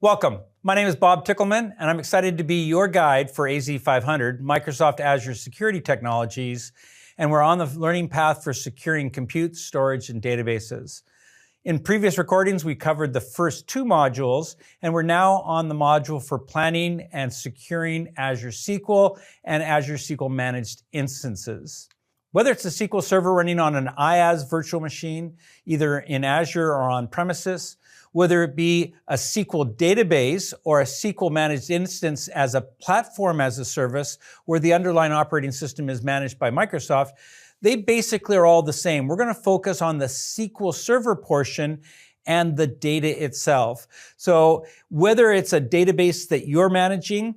Welcome. My name is Bob Tickleman, and I'm excited to be your guide for AZ500, Microsoft Azure Security Technologies, and we're on the learning path for securing compute, storage, and databases. In previous recordings, we covered the first two modules, and we're now on the module for planning and securing Azure SQL and Azure SQL managed instances. Whether it's a SQL server running on an IaaS virtual machine, either in Azure or on premises, whether it be a SQL database or a SQL managed instance as a platform as a service where the underlying operating system is managed by Microsoft, they basically are all the same. We're going to focus on the SQL Server portion and the data itself. So whether it's a database that you're managing,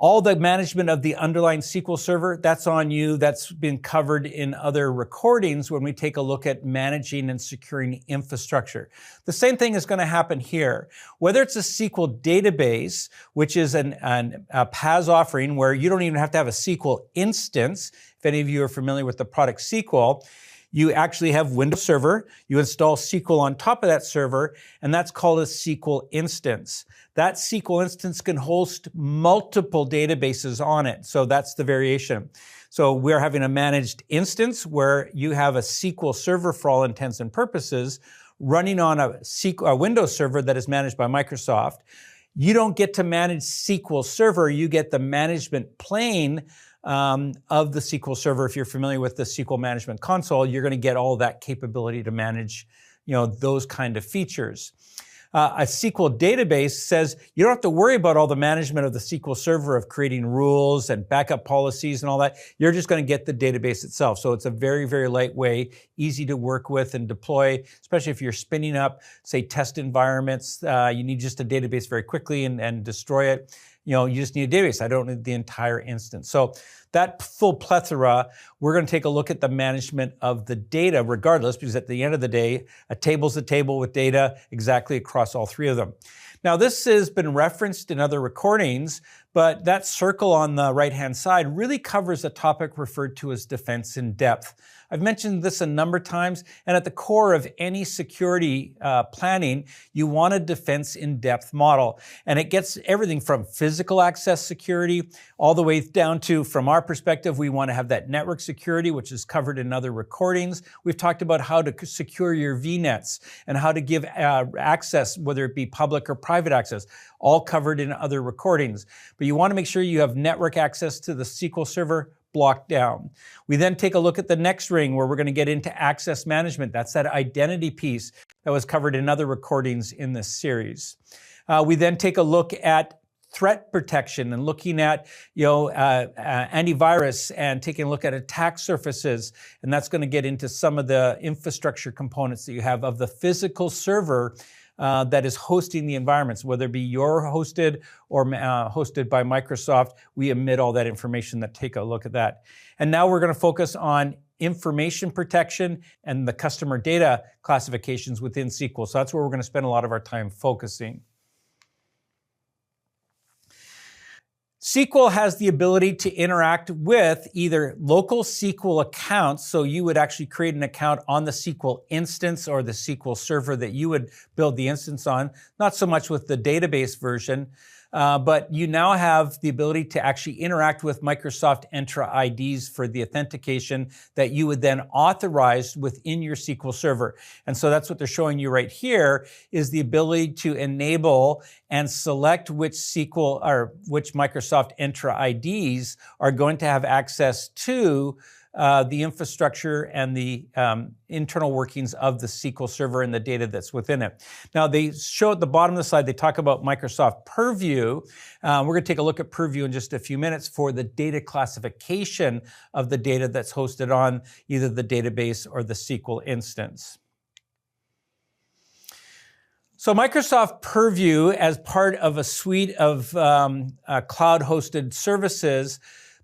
all the management of the underlying SQL Server, that's on you. That's been covered in other recordings when we take a look at managing and securing infrastructure. The same thing is going to happen here. Whether it's a SQL database, which is a PaaS offering where you don't even have to have a SQL instance. If any of you are familiar with the product SQL, you actually have Windows Server, you install SQL on top of that server, and that's called a SQL instance. That SQL instance can host multiple databases on it, so that's the variation. So we're having a managed instance where you have a SQL server for all intents and purposes running on a Windows server that is managed by Microsoft. You don't get to manage SQL Server, you get the management plane of the SQL Server. If you're familiar with the SQL Management Console, you're going to get all that capability to manage, those kind of features. A SQL database says you don't have to worry about all the management of the SQL Server of creating rules and backup policies and all that. You're just going to get the database itself. So it's a very, very lightweight, easy to work with and deploy, especially if you're spinning up, say, test environments. You need just a database very quickly and destroy it. You just need a database. I don't need the entire instance. So that full plethora, we're going to take a look at the management of the data regardless, because at the end of the day, a table's a table with data exactly across all three of them. Now, this has been referenced in other recordings, but that circle on the right-hand side really covers a topic referred to as defense in depth. I've mentioned this a number of times, and at the core of any security planning, you want a defense in depth model. And it gets everything from physical access security all the way down to, from our perspective, we want to have that network security, which is covered in other recordings. We've talked about how to secure your VNets and how to give access, whether it be public or private access, all covered in other recordings. But you want to make sure you have network access to the SQL Server blocked down. We then take a look at the next ring where we're going to get into access management. That's that identity piece that was covered in other recordings in this series. We then take a look at threat protection and looking at antivirus and taking a look at attack surfaces. And that's going to get into some of the infrastructure components that you have of the physical server that is hosting the environments, whether it be your hosted or hosted by Microsoft. We emit all that information. Take a look at that. And now we're going to focus on information protection and the customer data classifications within SQL. So that's where we're going to spend a lot of our time focusing. SQL has the ability to interact with either local SQL accounts, so you would actually create an account on the SQL instance or the SQL server that you would build the instance on, not so much with the database version, but you now have the ability to actually interact with Microsoft Entra IDs for the authentication that you would then authorize within your SQL Server. And so that's what they're showing you right here, is the ability to enable and select which SQL or which Microsoft Entra IDs are going to have access to the infrastructure and the internal workings of the SQL Server and the data that's within it. Now, they show at the bottom of the slide, they talk about Microsoft Purview. We're going to take a look at Purview in just a few minutes for the data classification of the data that's hosted on either the database or the SQL instance. So Microsoft Purview, as part of a suite of cloud-hosted services,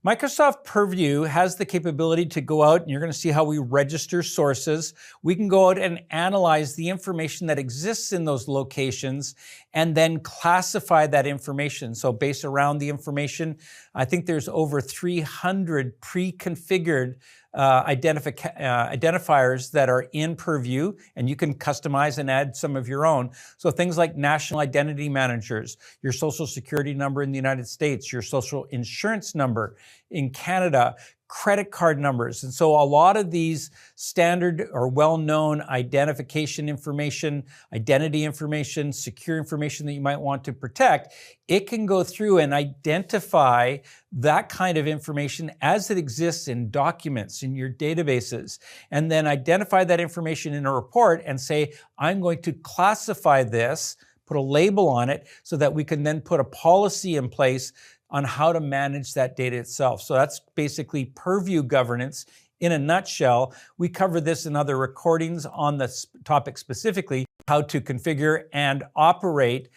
Microsoft Purview has the capability to go out, and you're going to see how we register sources. We can go out and analyze the information that exists in those locations and then classify that information. So based around the information, I think there's over 300 pre-configured identifiers that are in Purview, and you can customize and add some of your own. So things like national identity managers, your social security number in the United States, your social insurance number in Canada, credit card numbers. And so a lot of these standard or well-known identification information, identity information, secure information that you might want to protect, it can go through and identify that kind of information as it exists in documents, in your databases, and then identify that information in a report and say, I'm going to classify this, put a label on it, so that we can then put a policy in place on how to manage that data itself. So that's basically Purview governance in a nutshell. We cover this in other recordings on this topic specifically, how to configure and operate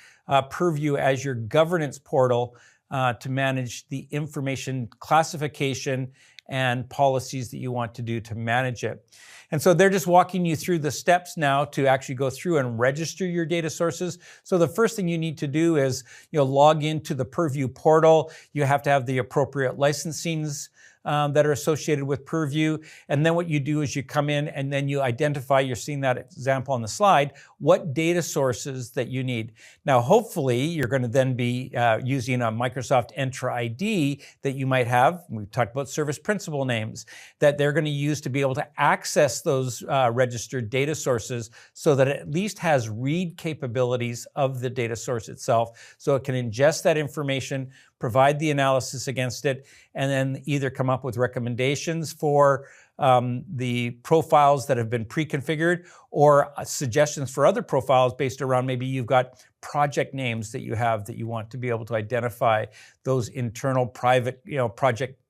Purview as your governance portal to manage the information classification and policies that you want to do to manage it. And so they're just walking you through the steps now to actually go through and register your data sources. So the first thing you need to do is log into the Purview portal. You have to have the appropriate licensings that are associated with Purview. And then what you do is you come in and then you identify, you're seeing that example on the slide, what data sources that you need. Now, hopefully, you're going to then be using a Microsoft Entra ID that you might have. We talked about service principal names that they're going to use to be able to access those registered data sources so that it at least has read capabilities of the data source itself. So it can ingest that information, provide the analysis against it, and then either come up with recommendations for the profiles that have been pre-configured or suggestions for other profiles based around maybe you've got project names that you have that you want to be able to identify those internal private project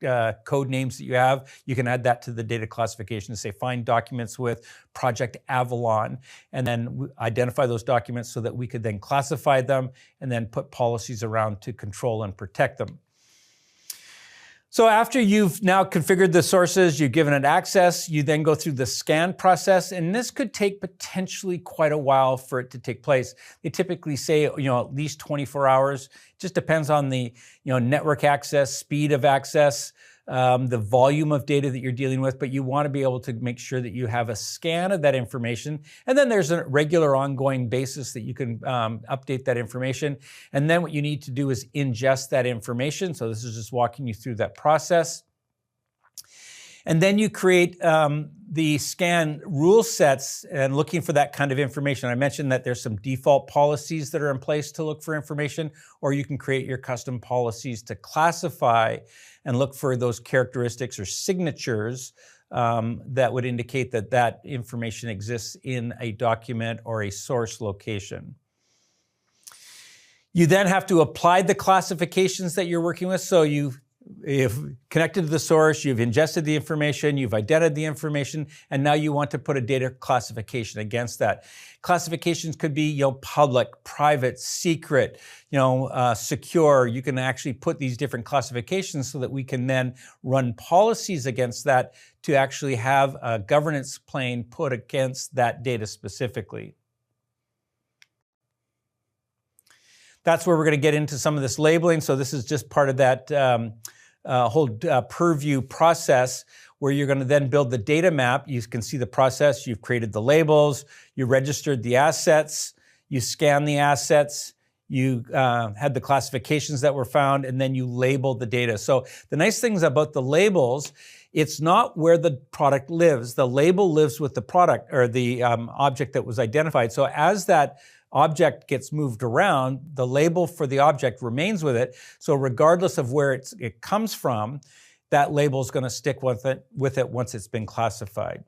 code names that you have. You can add that to the data classification and say find documents with Project Avalon, and then identify those documents so that we could then classify them and then put policies around to control and protect them. So after you've now configured the sources, you've given it access, you then go through the scan process, and this could take potentially quite a while for it to take place. They typically say, at least 24 hours. It just depends on the, network access, speed of access, the volume of data that you're dealing with, but you want to be able to make sure that you have a scan of that information. And then there's a regular ongoing basis that you can update that information. And then what you need to do is ingest that information. So this is just walking you through that process. And then you create the scan rule sets and looking for that kind of information. I mentioned that there's some default policies that are in place to look for information, or you can create your custom policies to classify and look for those characteristics or signatures that would indicate that that information exists in a document or a source location. You then have to apply the classifications that you're working with. So you've connected to the source, you've ingested the information, you've identified the information, and now you want to put a data classification against that. Classifications could be, public, private, secret, secure. You can actually put these different classifications so that we can then run policies against that to actually have a governance plane put against that data specifically. That's where we're going to get into some of this labeling. So this is just part of that whole Purview process where you're going to then build the data map. You can see the process. You've created the labels. You registered the assets. You scanned the assets. You had the classifications that were found, and then you labeled the data. So the nice things about the labels, it's not where the product lives. The label lives with the product or the object that was identified. So as that object gets moved around, the label for the object remains with it. So regardless of where it comes from, that label is going to stick with it once it's been classified.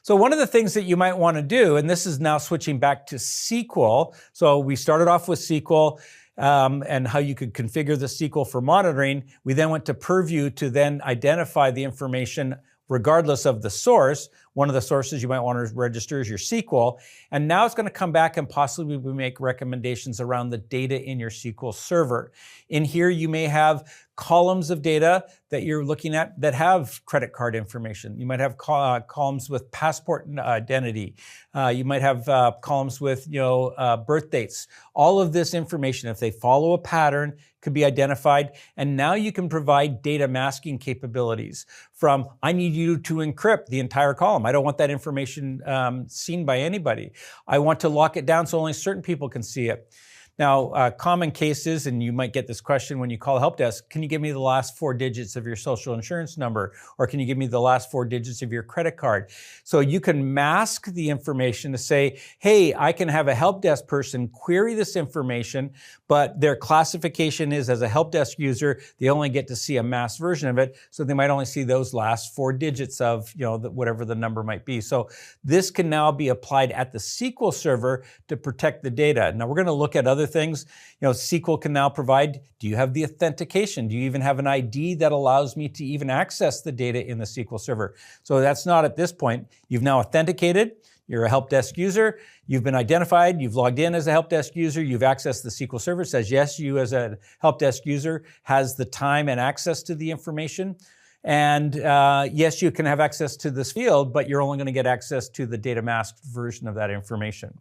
So one of the things that you might want to do, and this is now switching back to SQL. So we started off with SQL and how you could configure the SQL for monitoring. We then went to Purview to then identify the information regardless of the source. One of the sources you might want to register is your SQL. And now it's going to come back and possibly make recommendations around the data in your SQL server. In here, you may have columns of data that you're looking at that have credit card information. You might have columns with passport identity. You might have columns with birth dates. All of this information, if they follow a pattern, could be identified. And now you can provide data masking capabilities from, I need you to encrypt the entire column. I don't want that information seen by anybody. I want to lock it down so only certain people can see it. Now, common cases, and you might get this question when you call help desk, can you give me the last 4 digits of your social insurance number? Or can you give me the last 4 digits of your credit card? So you can mask the information to say, hey, I can have a help desk person query this information, but their classification is as a help desk user, they only get to see a masked version of it. So they might only see those last 4 digits of whatever the number might be. So this can now be applied at the SQL server to protect the data. Now we're going to look at other things. SQL can now provide, do you have the authentication? Do you even have an ID that allows me to even access the data in the SQL server? So that's not at this point. You've now authenticated. You're a help desk user. You've been identified. You've logged in as a help desk user. You've accessed the SQL server. It says, yes, you as a help desk user has the time and access to the information. And yes, you can have access to this field, but you're only going to get access to the data masked version of that information.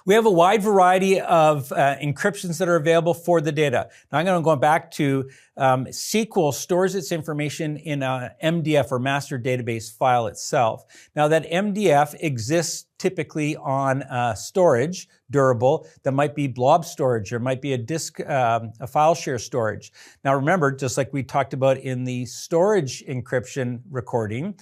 We have a wide variety of encryptions that are available for the data. Now I'm going to go back to SQL stores its information in a MDF or master database file itself. Now that MDF exists typically on storage, durable, that might be blob storage or might be a disk, a file share storage. Now remember, just like we talked about in the storage encryption recording,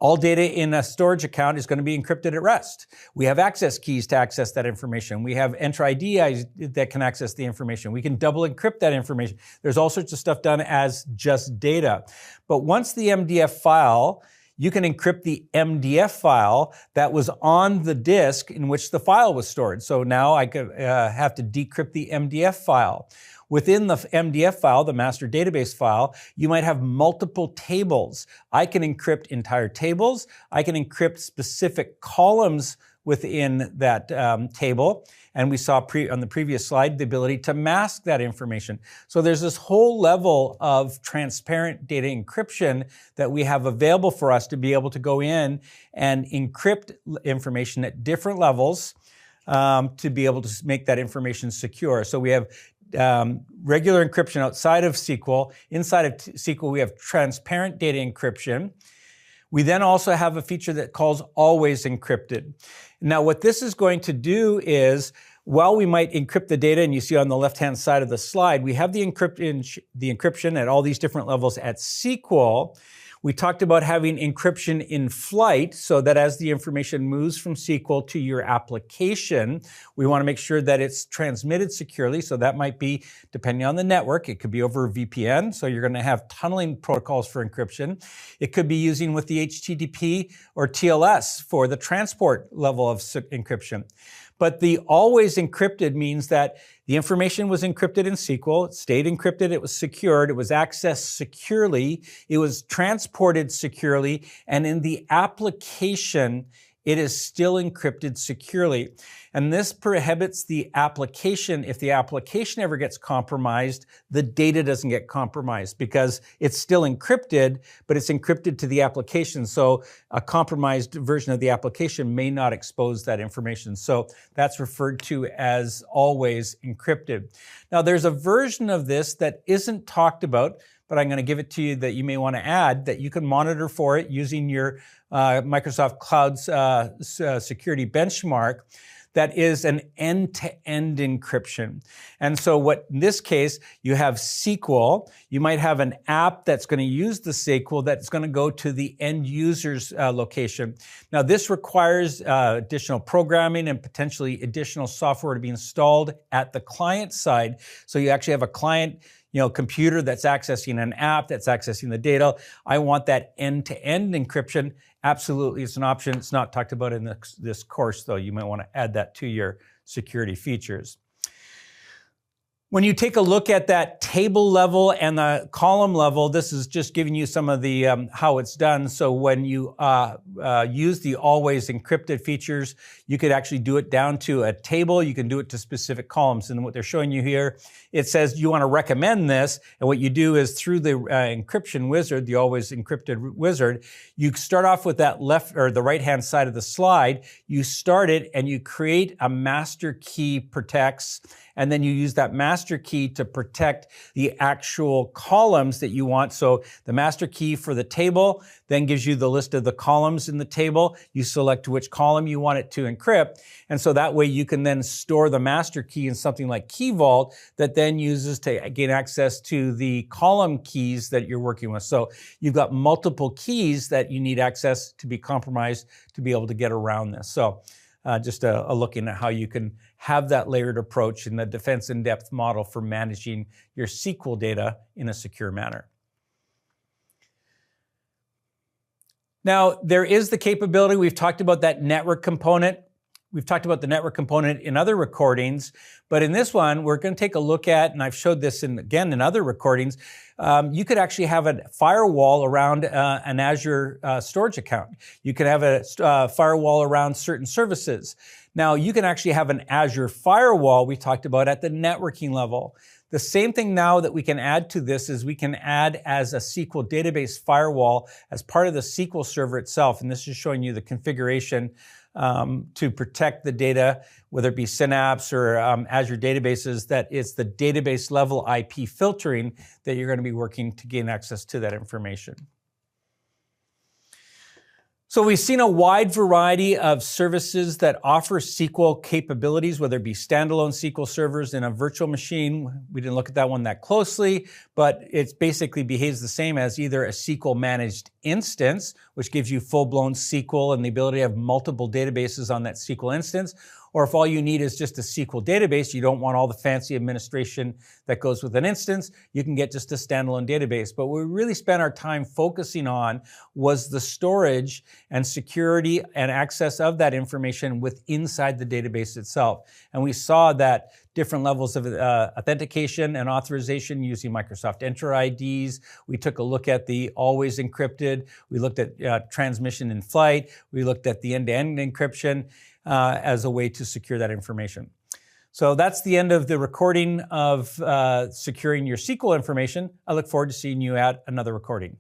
all data in a storage account is going to be encrypted at rest. We have access keys to access that information. We have enter IDs that can access the information. We can double encrypt that information. There's all sorts of stuff done as just data. But once the MDF file, you can encrypt the MDF file that was on the disk in which the file was stored. So now I could have to decrypt the MDF file. Within the MDF file, the master database file, you might have multiple tables. I can encrypt entire tables. I can encrypt specific columns within that table. And we saw on the previous slide the ability to mask that information. So there's this whole level of transparent data encryption that we have available for us to be able to go in and encrypt information at different levels to be able to make that information secure. So we have regular encryption outside of SQL. Inside of SQL, we have transparent data encryption. We then also have a feature that calls always encrypted. Now, what this is going to do is, while we might encrypt the data, and you see on the left-hand side of the slide, we have the encryption at all these different levels at SQL. We talked about having encryption in flight so that as the information moves from SQL to your application, we want to make sure that it's transmitted securely. So that might be, depending on the network, it could be over VPN. So you're going to have tunneling protocols for encryption. It could be using with the HTTP or TLS for the transport level of encryption. But the always encrypted means that the information was encrypted in SQL, it stayed encrypted, it was secured, it was accessed securely, it was transported securely, and in the application, it is still encrypted securely. And this prohibits the application. If the application ever gets compromised, the data doesn't get compromised because it's still encrypted, but it's encrypted to the application. So a compromised version of the application may not expose that information. So that's referred to as always encrypted. Now there's a version of this that isn't talked about, but I'm going to give it to you that you may want to add that you can monitor for it using your Microsoft Cloud's security benchmark. That is an end-to-end encryption. And so what in this case, you have SQL, you might have an app that's going to use the SQL that's going to go to the end user's location. Now this requires additional programming and potentially additional software to be installed at the client side. So you actually have a client computer that's accessing an app, that's accessing the data. I want that end-to-end encryption. Absolutely, it's an option. It's not talked about in this course, though. You might want to add that to your security features. When you take a look at that table level and the column level, this is just giving you some of the how it's done. So when you use the always encrypted features, you could actually do it down to a table. You can do it to specific columns. And what they're showing you here, it says you want to recommend this. And what you do is through the encryption wizard, the always encrypted wizard, you start off with that left or the right-hand side of the slide. You start it and you create a master key protects. And then you use that master key to protect the actual columns that you want. So the master key for the table then gives you the list of the columns in the table. You select which column you want it to encrypt. And so that way you can then store the master key in something like Key Vault that then uses to gain access to the column keys that you're working with. So you've got multiple keys that you need access to be compromised to be able to get around this. So just a looking at how you can have that layered approach in the defense in-depth model for managing your SQL data in a secure manner. Now, there is the capability, we've talked about that network component. We've talked about the network component in other recordings, but in this one, we're going to take a look at, and I've showed this again in other recordings, you could actually have a firewall around an Azure storage account. You could have a firewall around certain services. Now, you can actually have an Azure firewall we talked about at the networking level. The same thing now that we can add to this is we can add as a SQL database firewall as part of the SQL server itself. And this is showing you the configuration to protect the data, whether it be Synapse or Azure databases, that it's the database level IP filtering that you're going to be working to gain access to that information. So we've seen a wide variety of services that offer SQL capabilities, whether it be standalone SQL servers in a virtual machine. We didn't look at that one that closely, but it basically behaves the same as either a SQL managed instance, which gives you full-blown SQL and the ability to have multiple databases on that SQL instance, or if all you need is just a SQL database, you don't want all the fancy administration that goes with an instance, you can get just a standalone database. But what we really spent our time focusing on was the storage and security and access of that information inside the database itself. And we saw that different levels of authentication and authorization using Microsoft Entra IDs. We took a look at the always encrypted. We looked at transmission in flight. We looked at the end-to-end encryption as a way to secure that information. So that's the end of the recording of securing your SQL information. I look forward to seeing you at another recording.